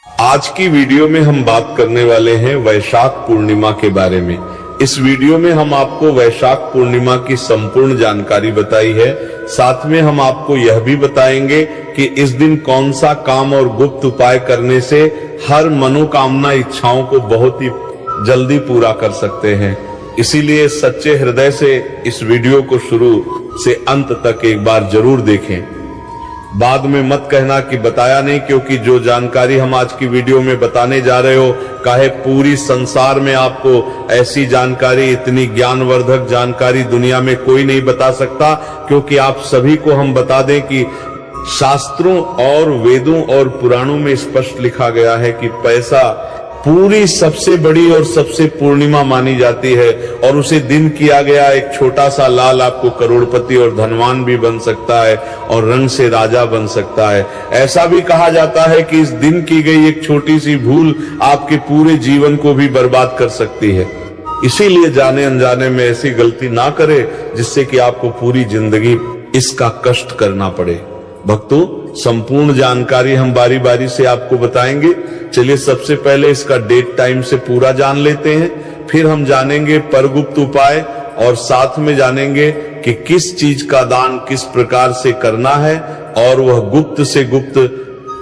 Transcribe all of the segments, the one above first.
आज की वीडियो में हम बात करने वाले हैं वैशाख पूर्णिमा के बारे में। इस वीडियो में हम आपको वैशाख पूर्णिमा की संपूर्ण जानकारी बताई है। साथ में हम आपको यह भी बताएंगे कि इस दिन कौन सा काम और गुप्त उपाय करने से हर मनोकामना इच्छाओं को बहुत ही जल्दी पूरा कर सकते हैं। इसीलिए सच्चे हृदय से इस वीडियो को शुरू से अंत तक एक बार जरूर देखें। बाद में मत कहना कि बताया नहीं, क्योंकि जो जानकारी हम आज की वीडियो में बताने जा रहे हो, काहे पूरी संसार में आपको ऐसी जानकारी, इतनी ज्ञानवर्धक जानकारी दुनिया में कोई नहीं बता सकता। क्योंकि आप सभी को हम बता दें कि शास्त्रों और वेदों और पुराणों में स्पष्ट लिखा गया है कि पैसा पूरी सबसे बड़ी और सबसे पूर्णिमा मानी जाती है, और उसे दिन किया गया एक छोटा सा लाल आपको करोड़पति और धनवान भी बन सकता है और रंग से राजा बन सकता है। ऐसा भी कहा जाता है कि इस दिन की गई एक छोटी सी भूल आपके पूरे जीवन को भी बर्बाद कर सकती है। इसीलिए जाने अनजाने में ऐसी गलती ना करे जिससे कि आपको पूरी जिंदगी इसका कष्ट करना पड़े। भक्तों, संपूर्ण जानकारी हम बारी बारी से आपको बताएंगे। चलिए सबसे पहले इसका डेट टाइम से पूरा जान लेते हैं, फिर हम जानेंगे परगुप्त उपाय और साथ में जानेंगे कि किस चीज का दान किस प्रकार से करना है, और वह गुप्त से गुप्त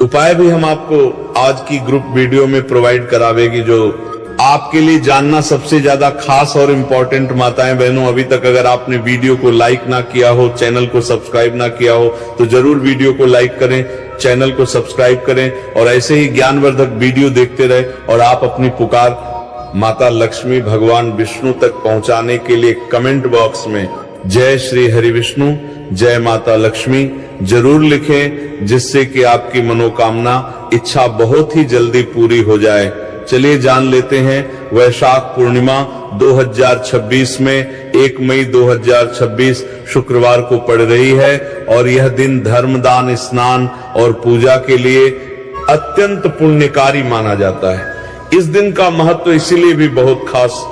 उपाय भी हम आपको आज की ग्रुप वीडियो में प्रोवाइड करावेगी, जो आपके लिए जानना सबसे ज्यादा खास और इम्पोर्टेंट। माताएं बहनों, अभी तक अगर आपने वीडियो को लाइक ना किया हो, चैनल को सब्सक्राइब ना किया हो, तो जरूर वीडियो को लाइक करें, चैनल को सब्सक्राइब करें और ऐसे ही ज्ञानवर्धक वीडियो देखते रहे। और आप अपनी पुकार माता लक्ष्मी, भगवान विष्णु तक पहुंचाने के लिए कमेंट बॉक्स में जय श्री हरि विष्णु, जय माता लक्ष्मी जरूर लिखें, जिससे कि आपकी मनोकामना इच्छा बहुत ही जल्दी पूरी हो जाए। चलिए जान लेते हैं वैशाख पूर्णिमा 2026 में 1 मई 2026 शुक्रवार को पड़ रही है, और यह दिन धर्मदान, स्नान और पूजा के लिए अत्यंत पुण्यकारी माना जाता है। इस दिन का महत्व इसीलिए भी बहुत खास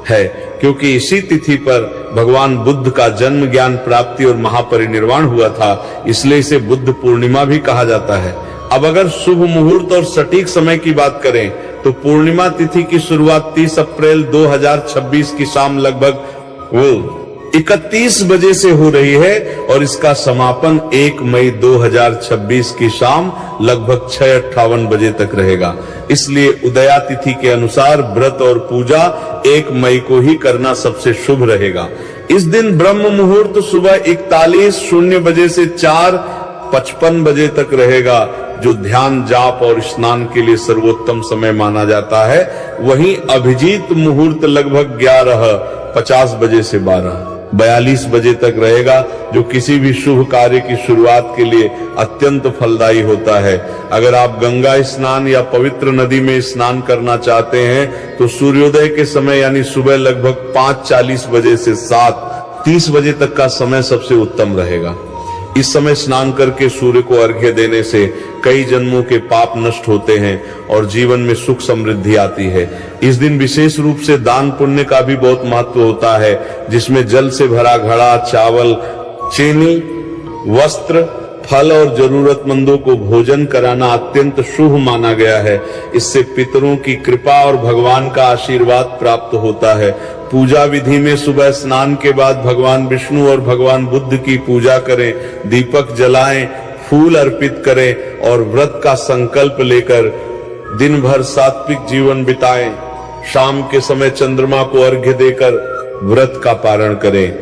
है क्योंकि इसी तिथि पर भगवान बुद्ध का जन्म, ज्ञान प्राप्ति और महापरिनिर्वाण हुआ था, इसलिए इसे बुद्ध पूर्णिमा भी कहा जाता है। अब अगर शुभ मुहूर्त और सटीक समय की बात करें तो पूर्णिमा तिथि की शुरुआत 30 अप्रैल 2026 की शाम लगभग 31 बजे से हो रही है, और इसका समापन 1 मई 2026 की शाम लगभग 6:58 बजे तक रहेगा। इसलिए उदया तिथि के अनुसार व्रत और पूजा 1 मई को ही करना सबसे शुभ रहेगा। इस दिन ब्रह्म मुहूर्त सुबह 41:00 बजे से 4:55 बजे तक रहेगा, जो ध्यान, जाप और स्नान के लिए सर्वोत्तम समय माना जाता है। वहीं अभिजीत मुहूर्त लगभग 11:50 बजे से 12:42 बजे तक रहेगा, जो किसी भी शुभ कार्य की शुरुआत के लिए अत्यंत फलदायी होता है। अगर आप गंगा स्नान या पवित्र नदी में स्नान करना चाहते हैं तो सूर्योदय के समय यानी सुबह लगभग 5:40 बजे से 7:30 बजे तक का समय सबसे उत्तम रहेगा। इस समय स्नान करके सूर्य को अर्घ्य देने से कई जन्मों के पाप नष्ट होते हैं और जीवन में सुख समृद्धि आती है। इस दिन विशेष रूप से दान पुण्य का भी बहुत महत्व होता है, जिसमें जल से भरा घड़ा, चावल, चीनी, वस्त्र, फल और जरूरतमंदों को भोजन कराना अत्यंत शुभ माना गया है। इससे पितरों की कृपा और भगवान का आशीर्वाद प्राप्त होता है। पूजा विधि में सुबह स्नान के बाद भगवान विष्णु और भगवान बुद्ध की पूजा करें, दीपक जलाएं, फूल अर्पित करें और व्रत का संकल्प लेकर दिन भर सात्विक जीवन बिताएं। शाम के समय चंद्रमा को अर्घ्य देकर व्रत का पारण करें।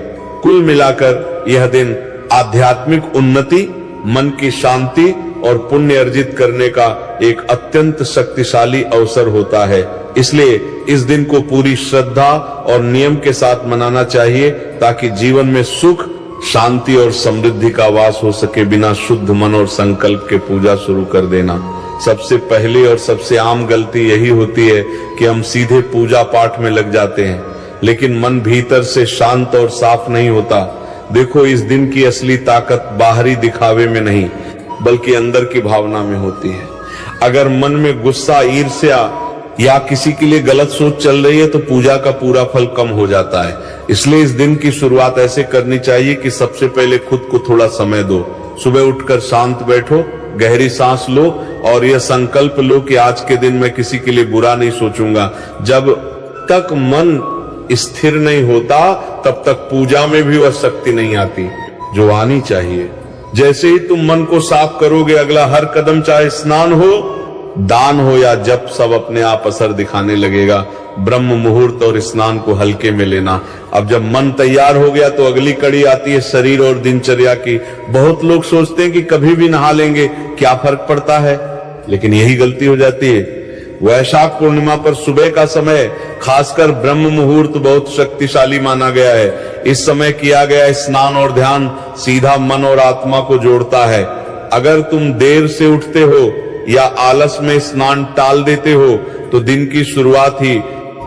कुल मिलाकर यह दिन आध्यात्मिक उन्नति, मन की शांति और पुण्य अर्जित करने का एक अत्यंत शक्तिशाली अवसर होता है। इसलिए इस दिन को पूरी श्रद्धा और नियम के साथ मनाना चाहिए, ताकि जीवन में सुख, शांति और समृद्धि का वास हो सके। बिना शुद्ध मन और संकल्प के पूजा शुरू कर देना सबसे पहली और सबसे आम गलती यही होती है कि हम सीधे पूजा पाठ में लग जाते हैं, लेकिन मन भीतर से शांत और साफ नहीं होता। देखो, इस दिन की असली ताकत बाहरी दिखावे में नहीं बल्कि अंदर की भावना में होती है। अगर मन में गुस्सा, ईर्ष्या या किसी के लिए गलत सोच चल रही है तो पूजा का पूरा फल कम हो जाता है। इसलिए इस दिन की शुरुआत ऐसे करनी चाहिए कि सबसे पहले खुद को थोड़ा समय दो। सुबह उठकर शांत बैठो, गहरी सांस लो और यह संकल्प लो कि आज के दिन मैं किसी के लिए बुरा नहीं सोचूंगा। जब तक मन स्थिर नहीं होता तब तक पूजा में भी वह शक्ति नहीं आती जो आनी चाहिए। जैसे ही तुम मन को साफ करोगे, अगला हर कदम चाहे स्नान हो, दान हो या जप, सब अपने आप असर दिखाने लगेगा। ब्रह्म मुहूर्त और स्नान को हल्के में लेना। अब जब मन तैयार हो गया तो अगली कड़ी आती है शरीर और दिनचर्या की। बहुत लोग सोचते हैं कि कभी भी नहा लेंगे, क्या फर्क पड़ता है, लेकिन यही गलती हो जाती है। वैशाख पूर्णिमा पर सुबह का समय, खासकर ब्रह्म मुहूर्त, बहुत शक्तिशाली माना गया है। इस समय किया गया स्नान और ध्यान सीधा मन और आत्मा को जोड़ता है। अगर तुम देर से उठते हो या आलस में स्नान टाल देते हो तो दिन की शुरुआत ही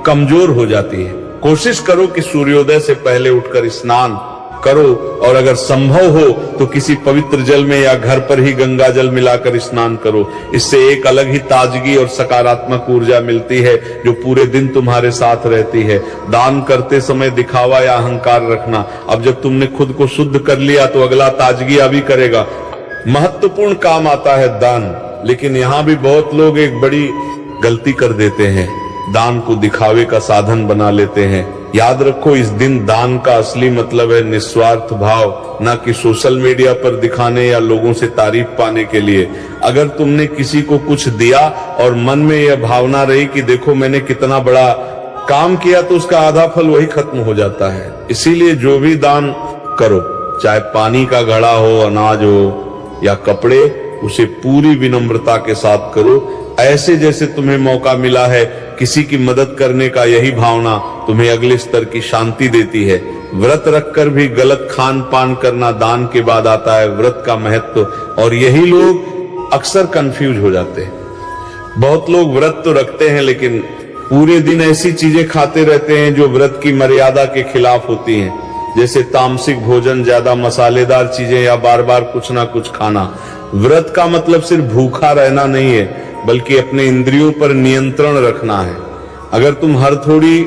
कमजोर हो जाती है। कोशिश करो कि सूर्योदय से पहले उठकर स्नान करो और अगर संभव हो तो किसी पवित्र जल में या घर पर ही गंगा जल मिलाकर स्नान करो। इससे एक अलग ही ताजगी और सकारात्मक ऊर्जा मिलती है जो पूरे दिन तुम्हारे साथ रहती है। दान करते समय दिखावा या अहंकार रखना। अब जब तुमने खुद को शुद्ध कर लिया तो अगला ताजगी भी करेगा। महत्वपूर्ण काम आता है दान, लेकिन यहाँ भी बहुत लोग एक बड़ी गलती कर देते हैं, दान को दिखावे का साधन बना लेते हैं। याद रखो, इस दिन दान का असली मतलब है निस्वार्थ भाव, न कि सोशल मीडिया पर दिखाने या लोगों से तारीफ पाने के लिए। अगर तुमने किसी को कुछ दिया और मन में यह भावना रही कि देखो मैंने कितना बड़ा काम किया, तो उसका आधा फल वही खत्म हो जाता है। इसीलिए जो भी दान करो, चाहे पानी का घड़ा हो, अनाज हो या कपड़े, उसे पूरी विनम्रता के साथ करो, ऐसे जैसे तुम्हें मौका मिला है। किसी की मदद करने का यही भावना तुम्हें अगले स्तर की शांति देती है। व्रत रखकर भी गलत खान पान करना दान के बाद आता है व्रत का महत्व, और यही लोग अक्सर कंफ्यूज हो जाते हैं। बहुत लोग व्रत तो रखते हैं लेकिन पूरे दिन ऐसी चीजें खाते रहते हैं जो व्रत की मर्यादा के खिलाफ होती हैं, जैसे तामसिक भोजन, ज्यादा मसालेदार चीजें या बार बार कुछ ना कुछ खाना। व्रत का मतलब सिर्फ भूखा रहना नहीं है, बल्कि अपने इंद्रियों पर नियंत्रण रखना है। अगर तुम हर थोड़ी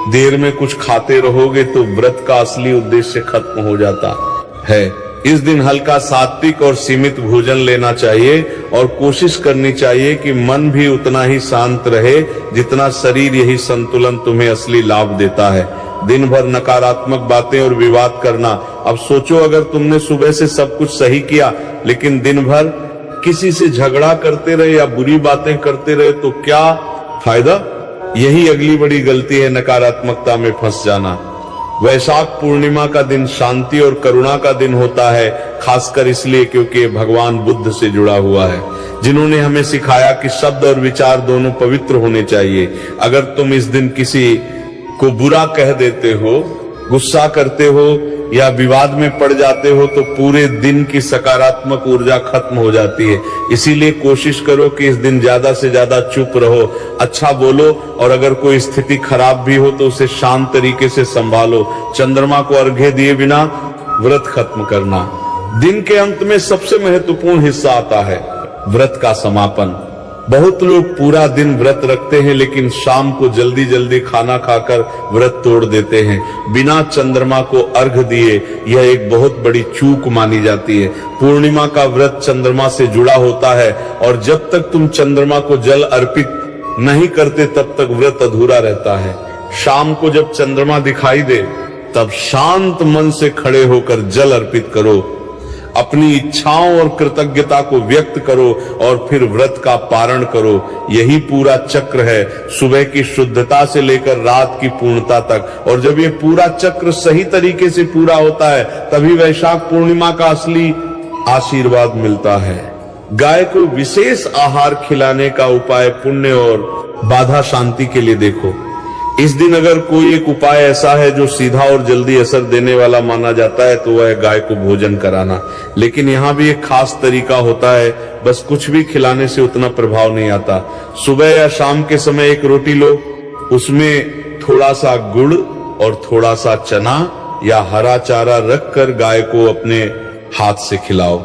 देर में कुछ खाते रहोगे तो व्रत का असली उद्देश्य खत्म हो जाता है। इस दिन हल्का, सात्विक और सीमित भोजन लेना चाहिए और कोशिश करनी चाहिए कि मन भी उतना ही शांत रहे जितना शरीर। यही संतुलन तुम्हें असली लाभ देता है। दिन भर नकारात्मक बातें और विवाद करना। अब सोचो, अगर तुमने सुबह से सब कुछ सही किया लेकिन दिन भर किसी से झगड़ा करते रहे या बुरी बातें करते रहे तो क्या फायदा? यही अगली बड़ी गलती है, नकारात्मकता में फंस जाना। वैशाख पूर्णिमा का दिन शांति और करुणा का दिन होता है, खासकर इसलिए क्योंकि भगवान बुद्ध से जुड़ा हुआ है, जिन्होंने हमें सिखाया कि शब्द और विचार दोनों पवित्र होने चाहिए। अगर तुम इस दिन किसी को बुरा कह देते हो, गुस्सा करते हो या विवाद में पड़ जाते हो तो पूरे दिन की सकारात्मक ऊर्जा खत्म हो जाती है। इसीलिए कोशिश करो कि इस दिन ज्यादा से ज्यादा चुप रहो, अच्छा बोलो, और अगर कोई स्थिति खराब भी हो तो उसे शांत तरीके से संभालो। चंद्रमा को अर्घ्य दिए बिना व्रत खत्म करना। दिन के अंत में सबसे महत्वपूर्ण हिस्सा आता है व्रत का समापन। बहुत लोग पूरा दिन व्रत रखते हैं लेकिन शाम को जल्दी जल्दी खाना खाकर व्रत तोड़ देते हैं बिना चंद्रमा को अर्घ दिए। यह एक बहुत बड़ी चूक मानी जाती है। पूर्णिमा का व्रत चंद्रमा से जुड़ा होता है और जब तक तुम चंद्रमा को जल अर्पित नहीं करते तब तक व्रत अधूरा रहता है। शाम को जब चंद्रमा दिखाई दे तब शांत मन से खड़े होकर जल अर्पित करो, अपनी इच्छाओं और कृतज्ञता को व्यक्त करो और फिर व्रत का पारण करो। यही पूरा चक्र है, सुबह की शुद्धता से लेकर रात की पूर्णता तक। और जब ये पूरा चक्र सही तरीके से पूरा होता है तभी वैशाख पूर्णिमा का असली आशीर्वाद मिलता है। गाय को विशेष आहार खिलाने का उपाय पुण्य और बाधा शांति के लिए देखो। इस दिन अगर कोई एक उपाय ऐसा है जो सीधा और जल्दी असर देने वाला माना जाता है तो वह है गाय को भोजन कराना। लेकिन यहाँ भी एक खास तरीका होता है, बस कुछ भी खिलाने से उतना प्रभाव नहीं आता। सुबह या शाम के समय एक रोटी लो, उसमें थोड़ा सा गुड़ और थोड़ा सा चना या हरा चारा रखकर गाय को अपने हाथ से खिलाओ।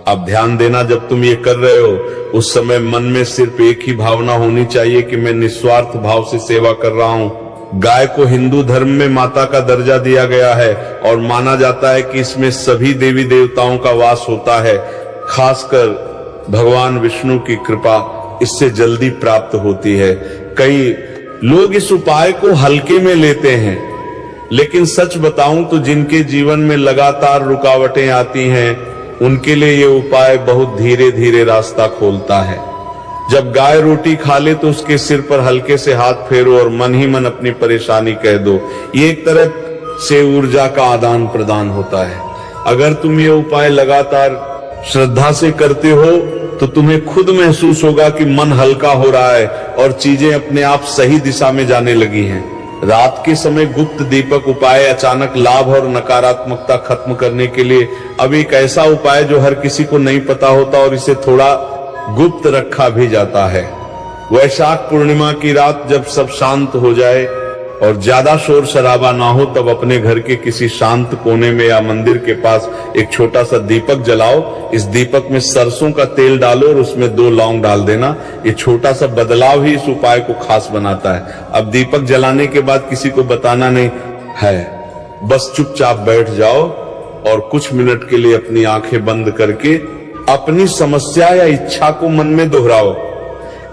अब ध्यान देना, जब तुम ये कर रहे हो उस समय मन में सिर्फ एक ही भावना होनी चाहिए कि मैं निस्वार्थ भाव से सेवा कर रहा हूँ। गाय को हिंदू धर्म में माता का दर्जा दिया गया है और माना जाता है कि इसमें सभी देवी देवताओं का वास होता है। खासकर भगवान विष्णु की कृपा इससे जल्दी प्राप्त होती है। कई लोग इस उपाय को हल्के में लेते हैं, लेकिन सच बताऊं तो जिनके जीवन में लगातार रुकावटें आती हैं, उनके लिए ये उपाय बहुत धीरे धीरे रास्ता खोलता है। जब गाय रोटी खा ले तो उसके सिर पर हल्के से हाथ फेरो और मन ही मन अपनी परेशानी कह दो। ये एक तरह से ऊर्जा का आदान प्रदान होता है। अगर तुम ये उपाय लगातार श्रद्धा से करते हो तो तुम्हें खुद महसूस होगा कि मन हल्का हो रहा है और चीजें अपने आप सही दिशा में जाने लगी हैं। रात के समय गुप्त दीपक उपाय अचानक लाभ और नकारात्मकता खत्म करने के लिए अब एक ऐसा उपाय जो हर किसी को नहीं पता होता और इसे थोड़ा गुप्त रखा भी जाता है। वैशाख पूर्णिमा की रात जब सब शांत हो जाए और ज्यादा शोर शराबा ना हो, तब अपने घर के किसी शांत कोने में या मंदिर के पास एक छोटा सा दीपक जलाओ। इस दीपक में सरसों का तेल डालो और उसमें 2 लौंग डाल देना। ये छोटा सा बदलाव ही इस उपाय को खास बनाता है। अब दीपक जलाने के बाद किसी को बताना नहीं है, बस चुपचाप बैठ जाओ और कुछ मिनट के लिए अपनी आंखें बंद करके अपनी समस्या या इच्छा को मन में दोहराओ।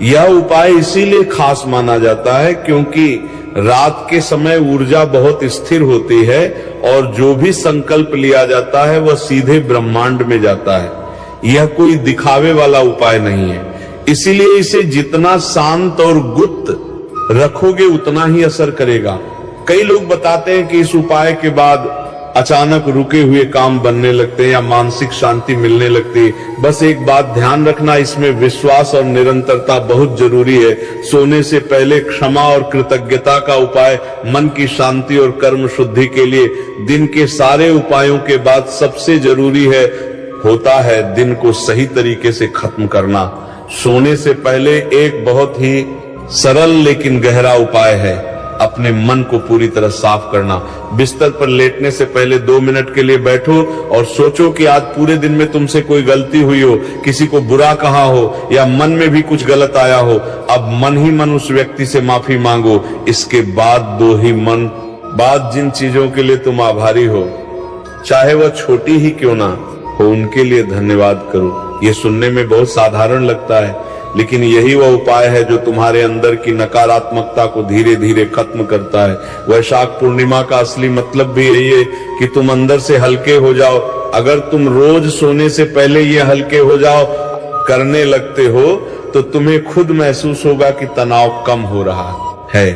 यह उपाय इसीलिए खास माना जाता है क्योंकि रात के समय ऊर्जा बहुत स्थिर होती है और जो भी संकल्प लिया जाता है वह सीधे ब्रह्मांड में जाता है। यह कोई दिखावे वाला उपाय नहीं है, इसीलिए इसे जितना शांत और गुप्त रखोगे उतना ही असर करेगा। कई लोग बताते हैं कि इस उपाय के बाद अचानक रुके हुए काम बनने लगते हैं या मानसिक शांति मिलने लगती है। बस एक बात ध्यान रखना, इसमें विश्वास और निरंतरता बहुत जरूरी है। सोने से पहले क्षमा और कृतज्ञता का उपाय मन की शांति और कर्म शुद्धि के लिए दिन के सारे उपायों के बाद सबसे जरूरी होता है दिन को सही तरीके से खत्म करना। सोने से पहले एक बहुत ही सरल लेकिन गहरा उपाय है अपने मन को पूरी तरह साफ करना। बिस्तर पर लेटने से पहले 2 मिनट के लिए बैठो और सोचो कि आज पूरे दिन में तुमसे कोई गलती हुई हो, किसी को बुरा कहा हो या मन में भी कुछ गलत आया हो। अब मन ही मन उस व्यक्ति से माफी मांगो। इसके बाद जिन चीजों के लिए तुम आभारी हो, चाहे वह छोटी ही क्यों ना हो, उनके लिए धन्यवाद करो। ये सुनने में बहुत साधारण लगता है, लेकिन यही वह उपाय है जो तुम्हारे अंदर की नकारात्मकता को धीरे धीरे खत्म करता है। वैशाख पूर्णिमा का असली मतलब भी यही है कि तुम अंदर से हल्के हो जाओ। अगर तुम रोज सोने से पहले ये हल्के हो जाओ करने लगते हो तो तुम्हें खुद महसूस होगा कि तनाव कम हो रहा है,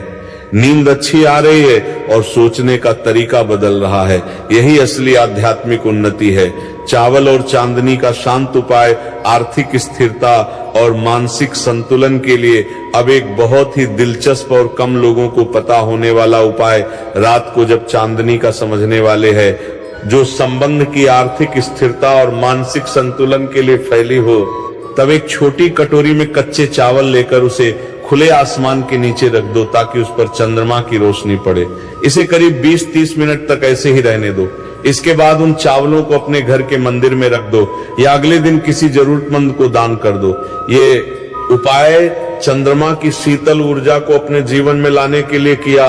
नींद अच्छी आ रही है और सोचने का तरीका बदल रहा है। यही असली आध्यात्मिक उन्नति है। चावल और चांदनी का शांत उपाय आर्थिक स्थिरता और मानसिक संतुलन के लिए अब एक बहुत ही दिलचस्प और कम लोगों को पता होने वाला उपाय। रात को जब चांदनी का समझने वाले हैं, जो संबंध की आर्थिक स्थिरता और मानसिक संतुलन के लिए फैली हो, तब एक छोटी कटोरी में कच्चे चावल लेकर उसे खुले आसमान के नीचे रख दो ताकि उस पर चंद्रमा की रोशनी पड़े। इसे करीब 20-30 मिनट तक ऐसे ही रहने दो। इसके बाद उन चावलों को अपने घर के मंदिर में रख दो या अगले दिन किसी जरूरतमंद को दान कर दो। ये उपाय चंद्रमा की शीतल ऊर्जा को अपने जीवन में लाने के लिए किया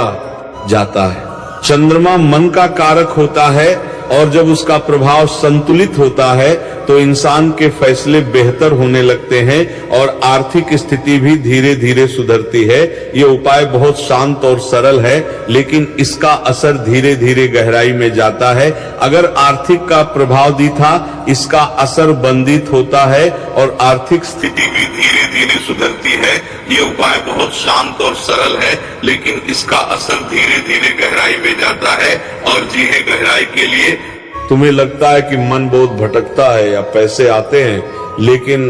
जाता है। चंद्रमा मन का कारक होता है और जब उसका प्रभाव संतुलित होता है तो इंसान के फैसले बेहतर होने लगते हैं और आर्थिक स्थिति भी धीरे धीरे सुधरती है। ये उपाय बहुत शांत और सरल है, लेकिन इसका असर धीरे धीरे गहराई में जाता है। अगर आर्थिक का प्रभाव दी था, इसका असर बंदित होता है और आर्थिक स्थिति भी धीरे धीरे सुधरती है। ये उपाय बहुत शांत और सरल है, लेकिन इसका असर धीरे धीरे गहराई में जाता है। और जी है, गहराई के लिए तुम्हें लगता है कि मन बहुत भटकता है या पैसे आते हैं लेकिन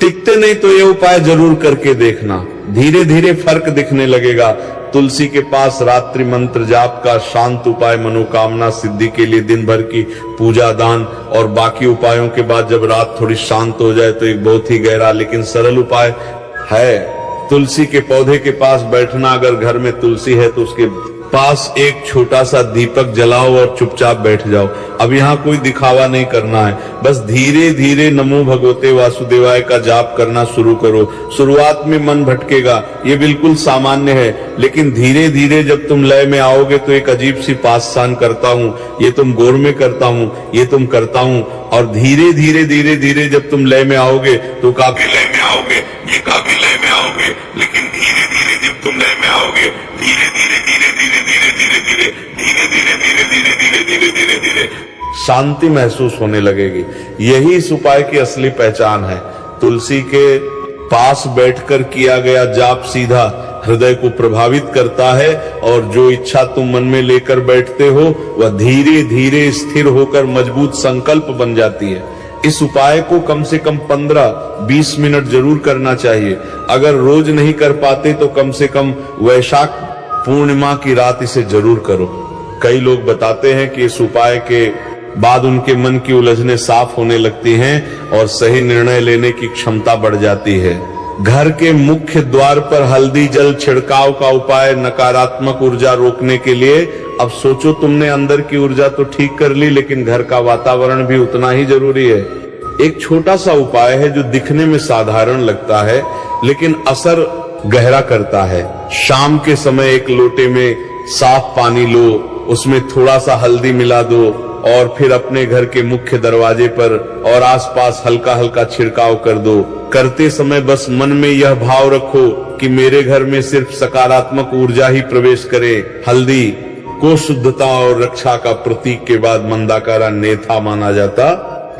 टिकते नहीं, तो ये उपाय जरूर करके देखना, धीरे धीरे फर्क दिखने लगेगा। तुलसी के पास रात्रि मंत्र जाप का शांत उपाय मनोकामना सिद्धि के लिए दिन भर की पूजा दान और बाकी उपायों के बाद जब रात थोड़ी शांत हो जाए तो एक बहुत ही गहरा लेकिन सरल उपाय है तुलसी के पौधे के पास बैठना। अगर घर में तुलसी है तो उसके पास एक छोटा सा दीपक जलाओ और चुपचाप बैठ जाओ। अब यहाँ कोई दिखावा नहीं करना है, बस धीरे धीरे नमो भगवते वासुदेवाय का जाप करना शुरू करो। शुरुआत में मन भटकेगा, ये बिल्कुल सामान्य है, लेकिन धीरे धीरे जब तुम लय में आओगे तो एक अजीब सी पाससान करता हूँ, ये तुम गौर में करता हूँ, ये तुम करता हूँ, और धीरे धीरे धीरे धीरे जब तुम लय में आओगे तो काफी लय में आओगे, ये काफी लय में आओगे, लेकिन धीरे धीरे जब तुम लय में आओगे, धीरे धीरे धीरे धीरे धीरे धीरे धीरे धीरे धीरे धीरे धीरे धीरे धीरे धीरे धीरे शांति महसूस होने लगेगी। यही इस उपाय की असली पहचान है। तुलसी के पास बैठकर किया गया जाप सीधा हृदय को प्रभावित करता है, और जो इच्छा तुम मन में लेकर बैठते हो वह धीरे धीरे स्थिर होकर मजबूत संकल्प बन जाती है। इस उपाय को कम से कम 15-20 मिनट जरूर करना चाहिए। अगर रोज नहीं कर पाते तो कम से कम वैशाख पूर्णिमा की रात इसे जरूर करो। कई लोग बताते हैं कि इस उपाय के बाद उनके मन की उलझनें साफ होने लगती हैं और सही निर्णय लेने की क्षमता बढ़ जाती है। घर के मुख्य द्वार पर हल्दी जल छिड़काव का उपाय नकारात्मक ऊर्जा रोकने के लिए। अब सोचो, तुमने अंदर की ऊर्जा तो ठीक कर ली, लेकिन घर का वातावरण भी उतना ही जरूरी है। एक छोटा सा उपाय है जो दिखने में साधारण लगता है लेकिन असर गहरा करता है। शाम के समय एक लोटे में साफ पानी लो, उसमें थोड़ा सा हल्दी मिला दो और फिर अपने घर के मुख्य दरवाजे पर और आसपास हल्का हल्का छिड़काव कर दो। करते समय बस मन में यह भाव रखो कि मेरे घर में सिर्फ सकारात्मक ऊर्जा ही प्रवेश करे। हल्दी को शुद्धता और रक्षा का प्रतीक के बाद मंदाकारा नेथा माना जाता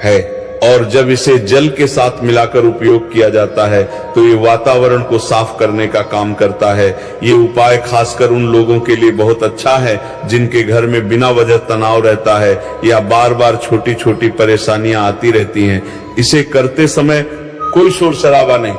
है, और जब इसे जल के साथ मिलाकर उपयोग किया जाता है तो ये वातावरण को साफ करने का काम करता है। ये उपाय खासकर उन लोगों के लिए बहुत अच्छा है जिनके घर में बिना वजह तनाव रहता है या बार बार छोटी छोटी परेशानियां आती रहती हैं। इसे करते समय कोई शोर शराबा नहीं,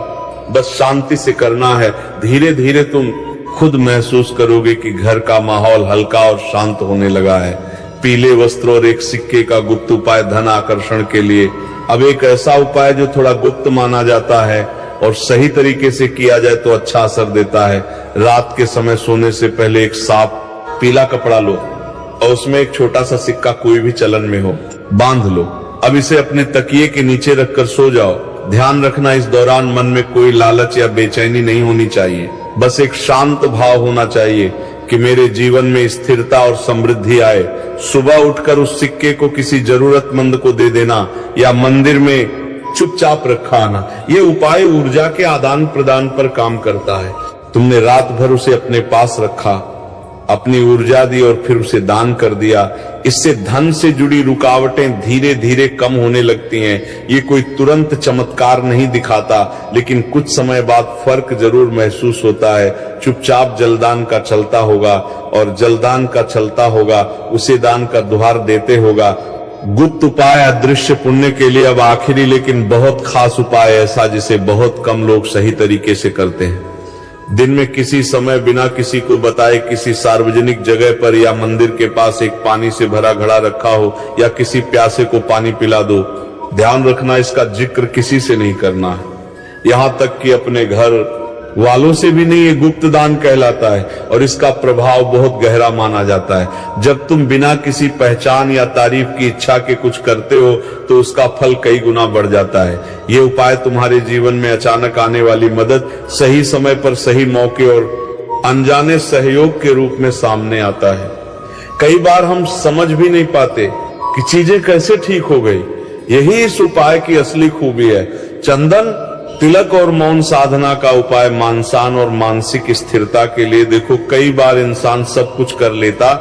बस शांति से करना है। धीरे धीरे तुम खुद महसूस करोगे कि घर का माहौल हल्का और शांत होने लगा है। पीले वस्त्र और एक सिक्के का गुप्त उपाय धन आकर्षण के लिए। अब एक ऐसा उपाय जो थोड़ा गुप्त माना जाता है और सही तरीके से किया जाए तो अच्छा असर देता है। रात के समय सोने से पहले एक साफ पीला कपड़ा लो और उसमें एक छोटा सा सिक्का कोई भी चलन में हो बांध लो। अब इसे अपने तकिए के नीचे रखकर सो जाओ। ध्यान रखना, इस दौरान मन में कोई लालच या बेचैनी नहीं होनी चाहिए। बस एक शांत भाव होना चाहिए कि मेरे जीवन में स्थिरता और समृद्धि आए। सुबह उठकर उस सिक्के को किसी जरूरतमंद को दे देना या मंदिर में चुपचाप रखा आना। ये उपाय ऊर्जा के आदान प्रदान पर काम करता है। तुमने रात भर उसे अपने पास रखा, अपनी ऊर्जा दी और फिर उसे दान कर दिया। इससे धन से जुड़ी रुकावटें धीरे धीरे कम होने लगती हैं। ये कोई तुरंत चमत्कार नहीं दिखाता, लेकिन कुछ समय बाद फर्क जरूर महसूस होता है। चुपचाप जलदान का चलता होगा और जलदान का चलता होगा, उसे दान का दुहार देते होगा। गुप्त उपाय अदृश्य पुण्य के लिए अब आखिरी लेकिन बहुत खास उपाय ऐसा जिसे बहुत कम लोग सही तरीके से करते हैं। दिन में किसी समय बिना किसी को बताए किसी सार्वजनिक जगह पर या मंदिर के पास एक पानी से भरा घड़ा रखा हो या किसी प्यासे को पानी पिला दो। ध्यान रखना, इसका जिक्र किसी से नहीं करना है, यहाँ तक कि अपने घर वालों से भी नहीं। ये गुप्त दान कहलाता है और इसका प्रभाव बहुत गहरा माना जाता है। जब तुम बिना किसी पहचान या तारीफ की इच्छा के कुछ करते हो तो उसका फल कई गुना बढ़ जाता है। ये उपाय तुम्हारे जीवन में अचानक आने वाली मदद, सही समय पर सही मौके और अनजाने सहयोग के रूप में सामने आता है। कई बार हम समझ भी नहीं पाते कि चीजें कैसे ठीक हो गई। यही इस उपाय की असली खूबी है। चंदन, तिलक और मौन साधना का उपाय मानसान और मानसिक स्थिरता के लिए। देखो, कई बार इंसान सब कुछ कर लेता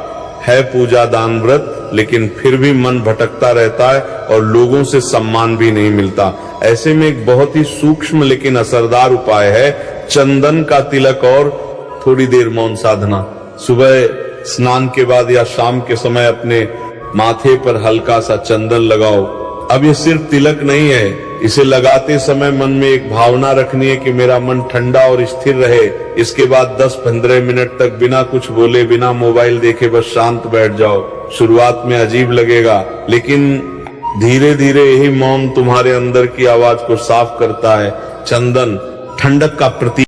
है, पूजा दान व्रत, लेकिन फिर भी मन भटकता रहता है और लोगों से सम्मान भी नहीं मिलता। ऐसे में एक बहुत ही सूक्ष्म लेकिन असरदार उपाय है चंदन का तिलक और थोड़ी देर मौन साधना। सुबह स्नान के बाद या शाम के समय अपने माथे पर हल्का सा चंदन लगाओ। अब ये सिर्फ तिलक नहीं है, इसे लगाते समय मन में एक भावना रखनी है कि मेरा मन ठंडा और स्थिर रहे। इसके बाद 10-15 मिनट तक बिना कुछ बोले, बिना मोबाइल देखे बस शांत बैठ जाओ। शुरुआत में अजीब लगेगा, लेकिन धीरे धीरे यही मौन तुम्हारे अंदर की आवाज को साफ करता है। चंदन ठंडक का प्रतीक